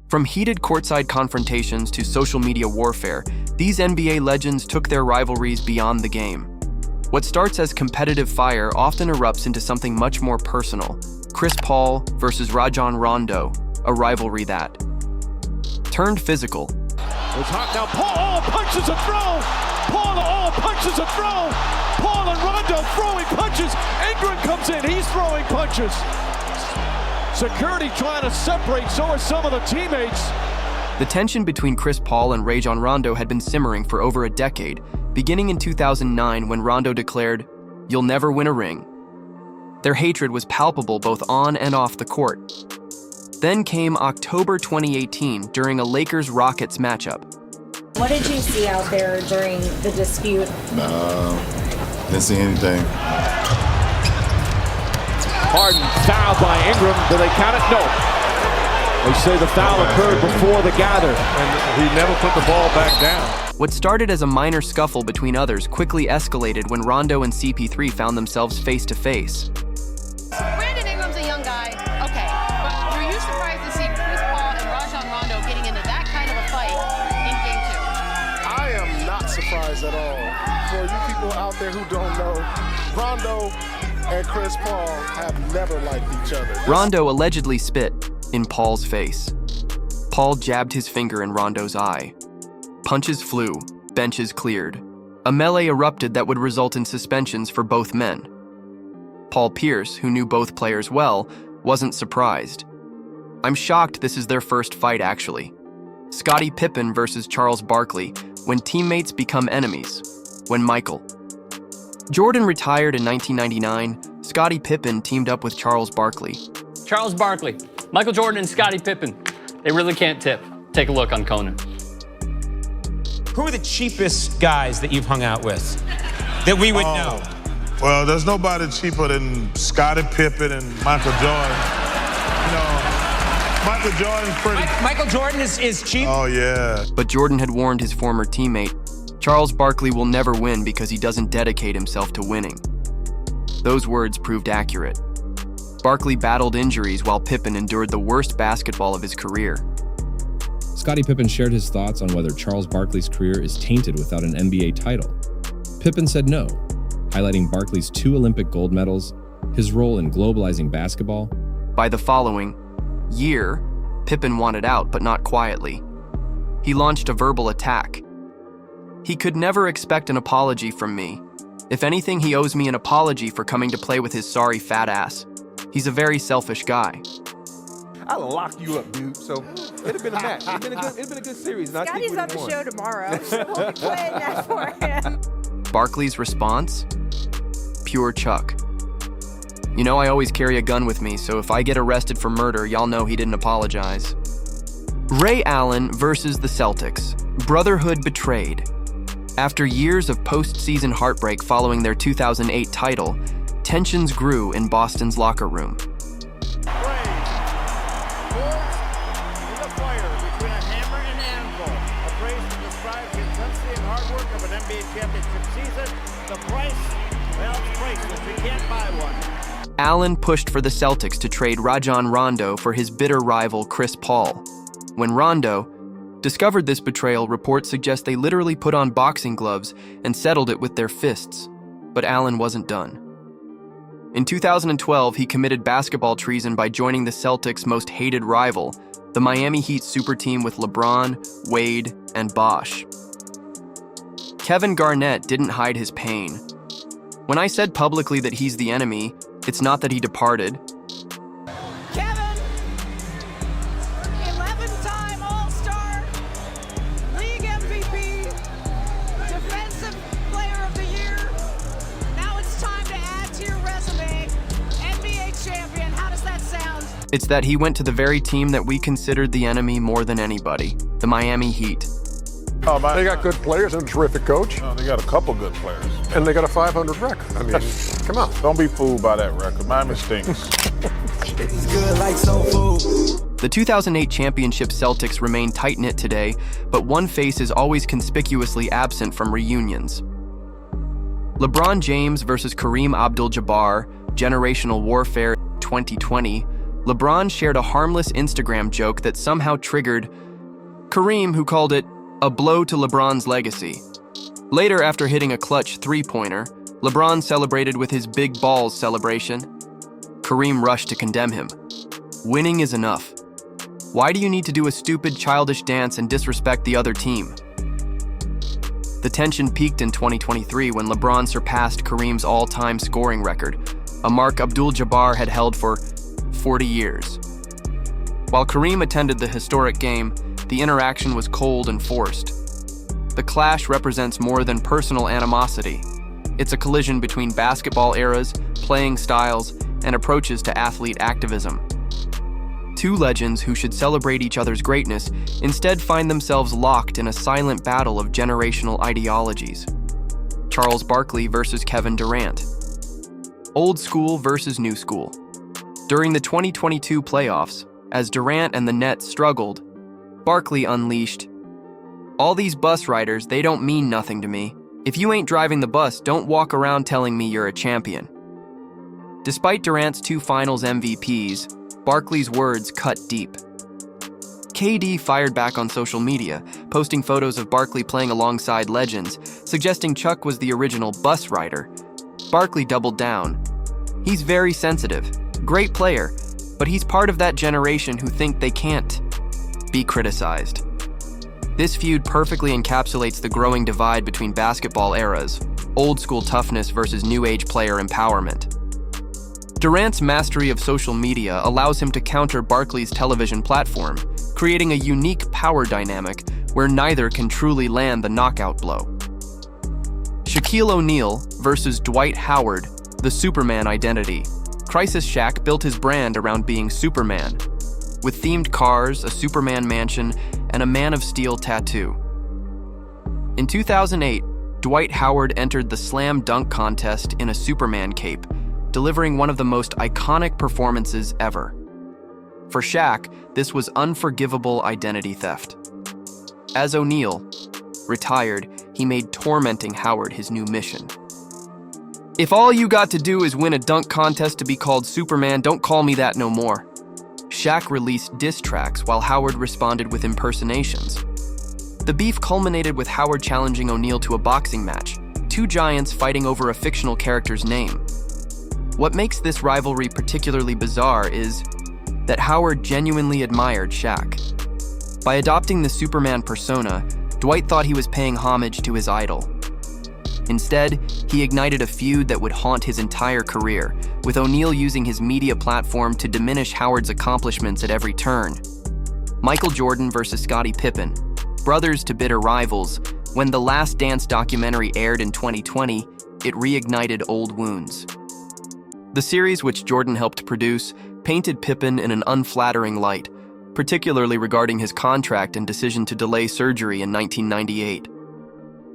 From heated courtside confrontations to social media warfare, these NBA legends took their rivalries beyond the game. What starts as competitive fire often erupts into something much more personal. Chris Paul versus Rajon Rondo, a rivalry that turned physical. It's hot now. Paul punches a throw. Paul punches a throw. Paul and Rondo throwing punches. Ingram comes in. He's throwing punches. Security trying to separate. So are some of the teammates. The tension between Chris Paul and Rajon Rondo had been simmering for over a decade, beginning in 2009 when Rondo declared, "You'll never win a ring." Their hatred was palpable both on and off the court. Then came October 2018 during a Lakers-Rockets matchup. What did you see out there during the dispute? Didn't see anything. Harden fouled by Ingram. Do they count it? No. They say the foul occurred before the gather, and he never put the ball back down. What started as a minor scuffle between others quickly escalated when Rondo and CP3 found themselves face-to-face. Brandon Ingram's a young guy, okay, but were you surprised to see Chris Paul and Rajon Rondo getting into that kind of a fight in Game 2? I am not surprised at all. For you people out there who don't know, Rondo and Chris Paul have never liked each other. Rondo allegedly spit in Paul's face. Paul jabbed his finger in Rondo's eye. Punches flew, benches cleared. A melee erupted that would result in suspensions for both men. Paul Pierce, who knew both players well, wasn't surprised. "I'm shocked this is their first fight, actually." Scottie Pippen versus Charles Barkley, when teammates become enemies. When Michael Jordan retired in 1999, Scottie Pippen teamed up with Charles Barkley. Charles Barkley, Michael Jordan, and Scottie Pippen. They really can't tip. Take a look on Conan. Who are the cheapest guys that you've hung out with that we would know? Well, there's nobody cheaper than Scottie Pippen and Michael Jordan. You know, Michael Jordan's pretty... Michael Jordan is cheap? Oh, yeah. But Jordan had warned his former teammate, "Charles Barkley will never win because he doesn't dedicate himself to winning." Those words proved accurate. Barkley battled injuries while Pippen endured the worst basketball of his career. Scottie Pippen shared his thoughts on whether Charles Barkley's career is tainted without an NBA title. Pippen said no, highlighting Barkley's 2 Olympic gold medals, his role in globalizing basketball. By the following year, Pippen wanted out, but not quietly. He launched a verbal attack. "He could never expect an apology from me. If anything, he owes me an apology for coming to play with his sorry fat ass. He's a very selfish guy." I'll lock you up, dude. So it'd have been a match. It'd been a good series. And Scotty's on the show tomorrow, so we'll be playing that for him. Barkley's response? Pure Chuck. "You know I always carry a gun with me, so if I get arrested for murder, y'all know he didn't apologize." Ray Allen versus the Celtics. Brotherhood betrayed. After years of postseason heartbreak following their 2008 title, tensions grew in Boston's locker room. Allen pushed for the Celtics to trade Rajon Rondo for his bitter rival Chris Paul. When Rondo discovered this betrayal, reports suggest they literally put on boxing gloves and settled it with their fists. But Allen wasn't done. In 2012, he committed basketball treason by joining the Celtics' most hated rival, the Miami Heat super team with LeBron, Wade, and Bosh. Kevin Garnett didn't hide his pain. "When I said publicly that he's the enemy, it's not that he departed. Kevin, 11-time All-Star, League MVP, Defensive Player of the Year. Now it's time to add to your resume, NBA champion. How does that sound?" It's that he went to the very team that we considered the enemy more than anybody, the Miami Heat. Oh, they got good players and a terrific coach. Oh, they got a couple good players. And they got a 500 record. I mean, come on. Don't be fooled by that record. Miami stinks. The 2008 championship Celtics remain tight-knit today, but one face is always conspicuously absent from reunions. LeBron James versus Kareem Abdul-Jabbar, Generational Warfare 2020. LeBron shared a harmless Instagram joke that somehow triggered Kareem, who called it a blow to LeBron's legacy. Later, after hitting a clutch three-pointer, LeBron celebrated with his big balls celebration. Kareem rushed to condemn him. Winning is enough. Why do you need to do a stupid, childish dance and disrespect the other team? The tension peaked in 2023 when LeBron surpassed Kareem's all-time scoring record, a mark Abdul-Jabbar had held for 40 years. While Kareem attended the historic game, the interaction was cold and forced. The clash represents more than personal animosity. It's a collision between basketball eras, playing styles, and approaches to athlete activism. Two legends who should celebrate each other's greatness instead find themselves locked in a silent battle of generational ideologies. Charles Barkley versus Kevin Durant. Old school versus new school. During the 2022 playoffs, as Durant and the Nets struggled, Barkley unleashed, "All these bus riders, they don't mean nothing to me. If you ain't driving the bus, don't walk around telling me you're a champion." Despite Durant's 2 finals MVPs, Barkley's words cut deep. KD fired back on social media, posting photos of Barkley playing alongside legends, suggesting Chuck was the original bus rider. Barkley doubled down. "He's very sensitive, great player, but he's part of that generation who think they can't be criticized." This feud perfectly encapsulates the growing divide between basketball eras, old school toughness versus new age player empowerment. Durant's mastery of social media allows him to counter Barkley's television platform, creating a unique power dynamic where neither can truly land the knockout blow. Shaquille O'Neal versus Dwight Howard, the Superman identity. Crisis Shaq built his brand around being Superman, with themed cars, a Superman mansion, and a Man of Steel tattoo. In 2008, Dwight Howard entered the slam dunk contest in a Superman cape, delivering one of the most iconic performances ever. For Shaq, this was unforgivable identity theft. As O'Neal retired, he made tormenting Howard his new mission. "If all you got to do is win a dunk contest to be called Superman, don't call me that no more." Shaq released diss tracks while Howard responded with impersonations. The beef culminated with Howard challenging O'Neal to a boxing match, 2 giants fighting over a fictional character's name. What makes this rivalry particularly bizarre is that Howard genuinely admired Shaq. By adopting the Superman persona, Dwight thought he was paying homage to his idol. Instead, he ignited a feud that would haunt his entire career, with O'Neal using his media platform to diminish Howard's accomplishments at every turn. Michael Jordan versus Scottie Pippen, brothers to bitter rivals. When The Last Dance documentary aired in 2020, it reignited old wounds. The series, which Jordan helped produce, painted Pippen in an unflattering light, particularly regarding his contract and decision to delay surgery in 1998.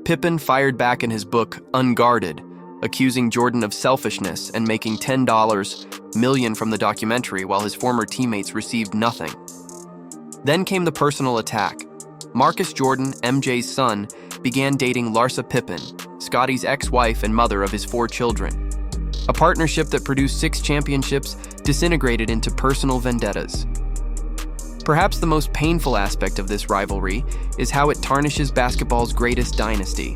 Pippen fired back in his book, Unguarded, accusing Jordan of selfishness and making $10 million from the documentary while his former teammates received nothing. Then came the personal attack. Marcus Jordan, MJ's son, began dating Larsa Pippen, Scottie's ex-wife and mother of his 4 children. A partnership that produced 6 championships disintegrated into personal vendettas. Perhaps the most painful aspect of this rivalry is how it tarnishes basketball's greatest dynasty.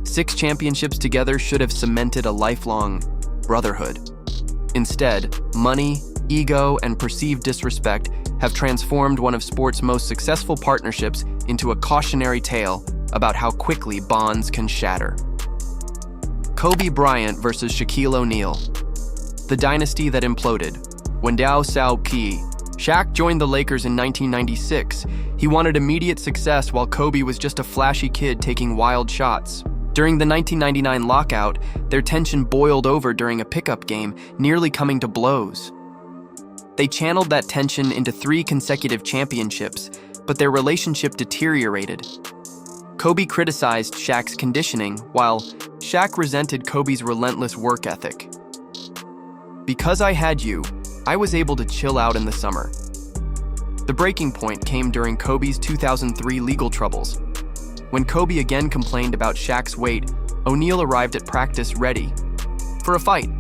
6 championships together should have cemented a lifelong brotherhood. Instead, money, ego, and perceived disrespect have transformed one of sport's most successful partnerships into a cautionary tale about how quickly bonds can shatter. Kobe Bryant versus Shaquille O'Neal. The dynasty that imploded. When Dao Sao Pi. Shaq joined the Lakers in 1996. He wanted immediate success while Kobe was just a flashy kid taking wild shots. During the 1999 lockout, their tension boiled over during a pickup game, nearly coming to blows. They channeled that tension into 3 consecutive championships, but their relationship deteriorated. Kobe criticized Shaq's conditioning, while Shaq resented Kobe's relentless work ethic. "Because I had you, I was able to chill out in the summer." The breaking point came during Kobe's 2003 legal troubles. When Kobe again complained about Shaq's weight, O'Neal arrived at practice ready for a fight.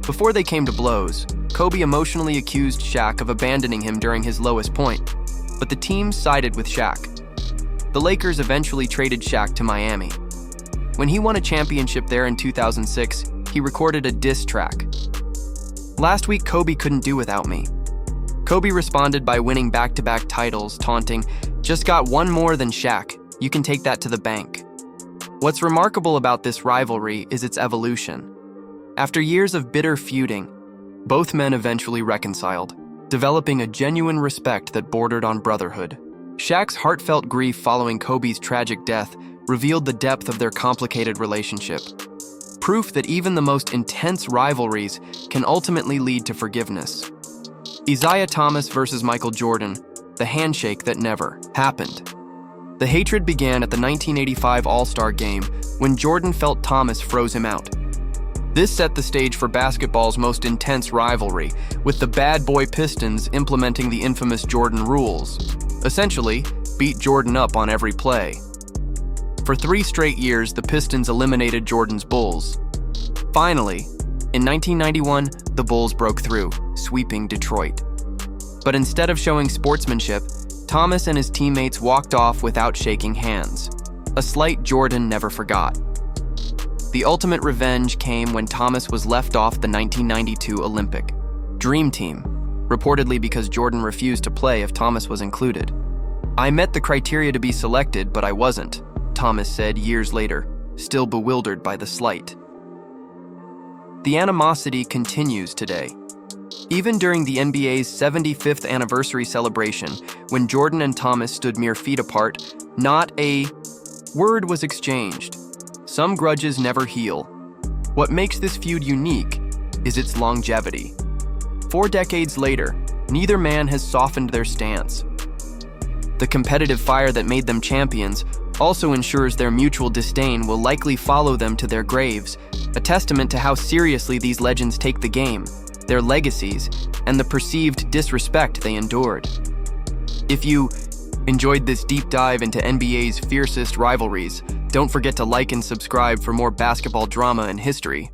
Before they came to blows, Kobe emotionally accused Shaq of abandoning him during his lowest point, but the team sided with Shaq. The Lakers eventually traded Shaq to Miami. When he won a championship there in 2006, he recorded a diss track. "Last week, Kobe couldn't do without me." Kobe responded by winning back-to-back titles, taunting, "Just got one more than Shaq. You can take that to the bank." What's remarkable about this rivalry is its evolution. After years of bitter feuding, both men eventually reconciled, developing a genuine respect that bordered on brotherhood. Shaq's heartfelt grief following Kobe's tragic death revealed the depth of their complicated relationship. Proof that even the most intense rivalries can ultimately lead to forgiveness. Isaiah Thomas versus Michael Jordan, the handshake that never happened. The hatred began at the 1985 All-Star Game when Jordan felt Thomas froze him out. This set the stage for basketball's most intense rivalry, with the bad boy Pistons implementing the infamous Jordan rules. Essentially, beat Jordan up on every play. For 3 straight years, the Pistons eliminated Jordan's Bulls. Finally, in 1991, the Bulls broke through, sweeping Detroit. But instead of showing sportsmanship, Thomas and his teammates walked off without shaking hands, a slight Jordan never forgot. The ultimate revenge came when Thomas was left off the 1992 Olympic Dream Team, reportedly because Jordan refused to play if Thomas was included. "I met the criteria to be selected, but I wasn't," Thomas said years later, still bewildered by the slight. The animosity continues today. Even during the NBA's 75th anniversary celebration, when Jordan and Thomas stood mere feet apart, not a word was exchanged. Some grudges never heal. What makes this feud unique is its longevity. 4 decades later, neither man has softened their stance. The competitive fire that made them champions also ensures their mutual disdain will likely follow them to their graves, a testament to how seriously these legends take the game, their legacies, and the perceived disrespect they endured. If you enjoyed this deep dive into NBA's fiercest rivalries, don't forget to like and subscribe for more basketball drama and history.